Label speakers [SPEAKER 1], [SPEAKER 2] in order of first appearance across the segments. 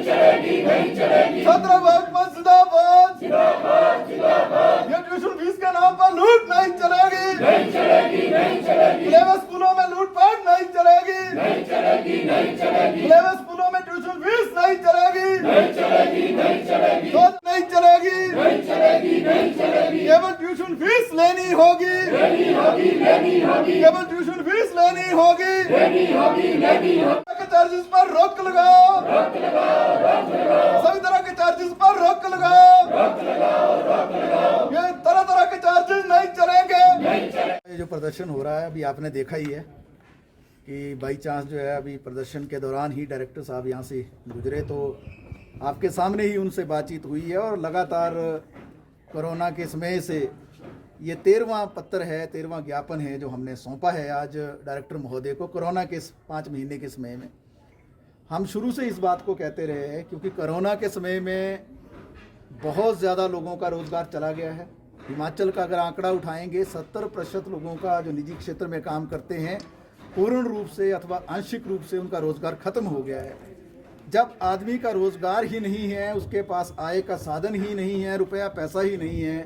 [SPEAKER 1] छात्र भाजपा जिंदाबाद, ये ट्यूशन फीस के नाम पर लूट नहीं चलेगी, प्राइवेट स्कूलों में लूटपाट नहीं चलेगी, प्राइवेट स्कूलों में ट्यूशन फीस नहीं चलेगी, तो नहीं चलेगी, केवल ट्यूशन फीस लेनी होगी, केवल ट्यूशन फीस लेनी होगी, चार्जेस पर रोक लगाओ, सभी तरह के चार्जेस पर रोक लगाओ, ये तरह तरह के चार्जेस नहीं चलेंगे। ये जो प्रदर्शन हो रहा है अभी आपने देखा ही है कि बाई चांस जो है अभी प्रदर्शन के दौरान ही डायरेक्टर साहब यहाँ से गुजरे तो आपके सामने ही उनसे बातचीत हुई है और लगातार कोरोना के समय से ये 13वां पत्र है, 13वां ज्ञापन है जो हमने सौंपा है आज डायरेक्टर महोदय को। कोरोना के 5 महीने के समय में हम शुरू से इस बात को कहते रहे हैं क्योंकि कोरोना के समय में बहुत ज़्यादा लोगों का रोज़गार चला गया है। हिमाचल का अगर आंकड़ा उठाएंगे 70% लोगों का जो निजी क्षेत्र में काम करते हैं पूर्ण रूप से अथवा आंशिक रूप से उनका रोज़गार खत्म हो गया है। जब आदमी का रोज़गार ही नहीं है, उसके पास आय का साधन ही नहीं है, रुपया पैसा ही नहीं है,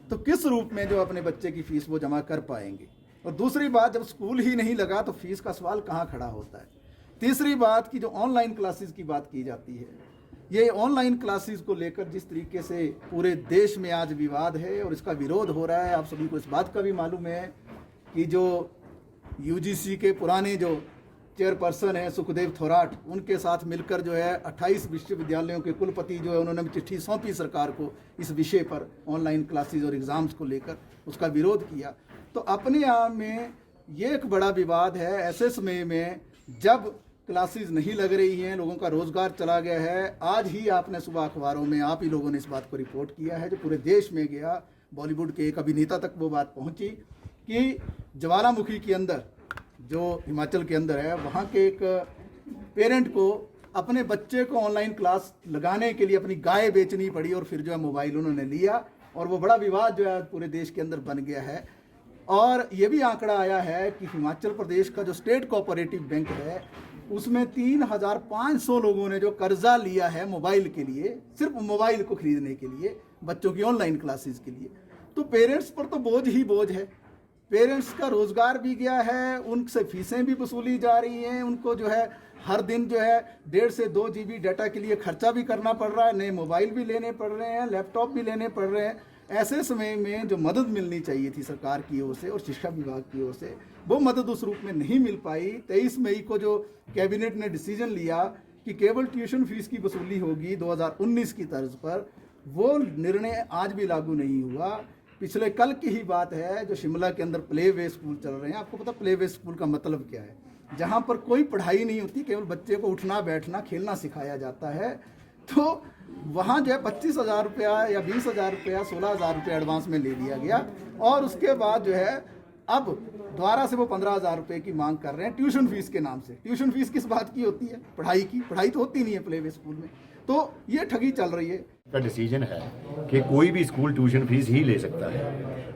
[SPEAKER 1] तो किस रूप में जो अपने बच्चे की फ़ीस वो जमा कर पाएंगे। और दूसरी बात, जब स्कूल ही नहीं लगा तो फीस का सवाल कहाँ खड़ा होता है। तीसरी बात की जो ऑनलाइन क्लासेस की बात की जाती है, ये ऑनलाइन क्लासेस को लेकर जिस तरीके से पूरे देश में आज विवाद है और इसका विरोध हो रहा है, आप सभी को इस बात का भी मालूम है कि जो यूजीसी के पुराने जो चेयरपर्सन है सुखदेव थोराट, उनके साथ मिलकर जो है 28 विश्वविद्यालयों के कुलपति जो है उन्होंने चिट्ठी सौंपी सरकार को इस विषय पर, ऑनलाइन क्लासेस और एग्ज़ाम्स को लेकर उसका विरोध किया। तो अपने आप में ये एक बड़ा विवाद है। ऐसे समय में जब क्लासेस नहीं लग रही हैं, लोगों का रोज़गार चला गया है, आज ही आपने सुबह अखबारों में आप ही लोगों ने इस बात को रिपोर्ट किया है जो पूरे देश में गया, बॉलीवुड के एक अभिनेता तक वो बात पहुंची कि ज्वालामुखी के अंदर जो हिमाचल के अंदर है, वहाँ के एक पेरेंट को अपने बच्चे को ऑनलाइन क्लास लगाने के लिए अपनी गाय बेचनी पड़ी और फिर जो है मोबाइल उन्होंने लिया और वो बड़ा विवाद जो है पूरे देश के अंदर बन गया है। और ये भी आंकड़ा आया है कि हिमाचल प्रदेश का जो स्टेट कोऑपरेटिव बैंक है उसमें 3,500 लोगों ने जो कर्जा लिया है मोबाइल के लिए, सिर्फ मोबाइल को खरीदने के लिए, बच्चों की ऑनलाइन क्लासेस के लिए। तो पेरेंट्स पर तो बोझ ही बोझ है। पेरेंट्स का रोज़गार भी गया है, उनसे फीसें भी वसूली जा रही हैं, उनको जो है हर दिन जो है 1.5 से 2 GB डाटा के लिए खर्चा भी करना पड़ रहा है, नए मोबाइल भी लेने पड़ रहे हैं, लैपटॉप भी लेने पड़ रहे हैं। ऐसे समय में जो मदद मिलनी चाहिए थी सरकार की ओर से और शिक्षा विभाग की ओर से, वो मदद उस रूप में नहीं मिल पाई। 23 मई को जो कैबिनेट ने डिसीजन लिया कि केवल ट्यूशन फीस की वसूली होगी 2019 की तर्ज पर, वो निर्णय आज भी लागू नहीं हुआ। पिछले कल की ही बात है जो शिमला के अंदर प्ले वे स्कूल चल रहे हैं। आपको पता प्ले वे स्कूल का मतलब क्या है? जहाँ पर कोई पढ़ाई नहीं होती, केवल बच्चे को उठना बैठना खेलना सिखाया जाता है। तो वहाँ जो है 25,000 रुपया या 20,000 रुपया 16,000 रुपया एडवांस में ले लिया गया और उसके बाद जो है अब दोबारा से वो 15,000 रुपये की मांग कर रहे हैं ट्यूशन फीस के नाम से। ट्यूशन फीस किस बात की होती है? पढ़ाई की। पढ़ाई तो होती नहीं है प्ले वे स्कूल में। तो ये ठगी चल रही है।
[SPEAKER 2] का डिसीजन है कि कोई भी स्कूल ट्यूशन फीस ही ले सकता है।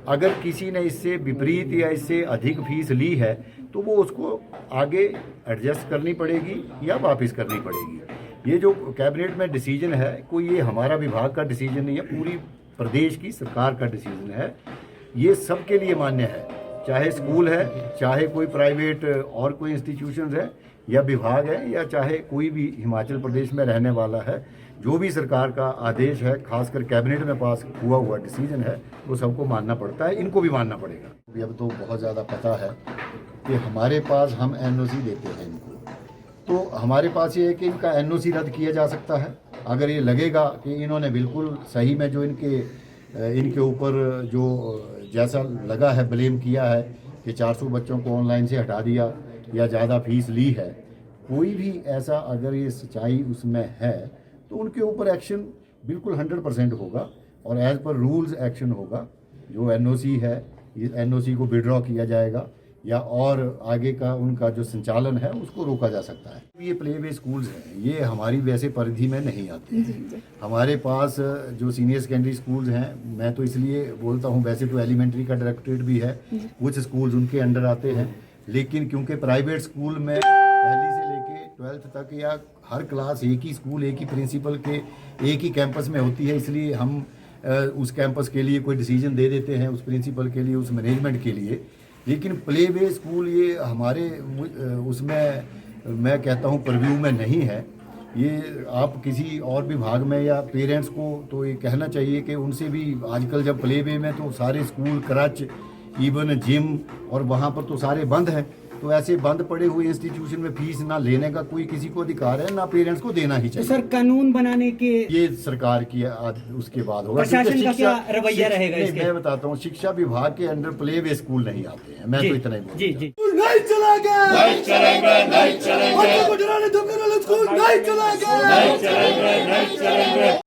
[SPEAKER 2] अगर किसी ने इससे विपरीत या इससे अधिक फीस ली है तो वो उसको आगे एडजस्ट करनी पड़ेगी या वापस करनी पड़ेगी। ये जो कैबिनेट में डिसीजन है, कोई ये हमारा विभाग का डिसीजन नहीं है, पूरी प्रदेश की सरकार का डिसीजन है। ये सबके लिए मान्य है, चाहे स्कूल है, चाहे कोई प्राइवेट और कोई इंस्टीट्यूशन है या विभाग है, या चाहे कोई भी हिमाचल प्रदेश में रहने वाला है। जो भी सरकार का आदेश है, खासकर कैबिनेट में पास हुआ डिसीजन है, वो सबको मानना पड़ता है, इनको भी मानना पड़ेगा। अभी अब तो बहुत ज़्यादा पता है कि हमारे पास हम NOC देते हैं इनको, तो हमारे पास ये है कि इनका NOC रद्द किया जा सकता है। अगर ये लगेगा कि इन्होंने बिल्कुल सही में जो इनके ऊपर जो जैसा लगा है, ब्लेम किया है कि 400 बच्चों को ऑनलाइन से हटा दिया या ज़्यादा फीस ली है, कोई भी ऐसा अगर ये सच्चाई उसमें है तो उनके ऊपर एक्शन बिल्कुल 100% होगा और एज़ पर रूल्स एक्शन होगा। जो NOC है, इस NOC को विड्रॉ किया जाएगा या और आगे का उनका जो संचालन है उसको रोका जा सकता है। ये प्ले वे स्कूल्स हैं, ये हमारी वैसे परिधि में नहीं आते हैं। हमारे पास जो सीनियर सेकेंडरी स्कूल्स हैं, मैं तो इसलिए बोलता हूँ, वैसे तो एलिमेंट्री का डायरेक्टरेट भी है, कुछ स्कूल्स उनके अंडर आते हैं, लेकिन क्योंकि प्राइवेट स्कूल में पहली से लेके 12th तक या हर क्लास एक ही स्कूल, एक ही प्रिंसिपल के एक ही कैंपस में होती है, इसलिए हम उस कैंपस के लिए कोई डिसीजन दे देते हैं, उस प्रिंसिपल के लिए, उस मैनेजमेंट के लिए। लेकिन प्ले वे स्कूल ये हमारे उसमें मैं कहता हूँ परव्यू में नहीं है। ये आप किसी और विभाग में या पेरेंट्स को तो ये कहना चाहिए कि उनसे भी, आजकल जब प्ले वे में तो सारे स्कूल, क्रच, इवन जिम और वहाँ पर तो सारे बंद हैं, तो ऐसे बंद पड़े हुए इंस्टीट्यूशन में फीस ना लेने का कोई किसी को अधिकार है, ना पेरेंट्स को देना ही
[SPEAKER 3] तो
[SPEAKER 2] चाहिए।
[SPEAKER 3] सर कानून बनाने के
[SPEAKER 2] ये सरकार की उसके बाद होगा।
[SPEAKER 3] प्रशासन
[SPEAKER 2] क्योंकि
[SPEAKER 3] का क्या
[SPEAKER 2] शिक्षा-
[SPEAKER 3] रवैया रहेगा
[SPEAKER 2] नहीं,
[SPEAKER 3] इसके?
[SPEAKER 2] मैं बताता हूँ, शिक्षा विभाग के अंडर प्ले वे स्कूल नहीं आते हैं, मैं
[SPEAKER 3] जी,
[SPEAKER 2] तो इतना ही बोलूंगा।
[SPEAKER 3] जी जी
[SPEAKER 1] नहीं चलेंगे, नहीं चलेंगे, नहीं चलेंगे। बच्चों को डराने धमकाने वाले स्कूल नहीं चलेंगे, नहीं चलेंगे, नहीं चलेंगे।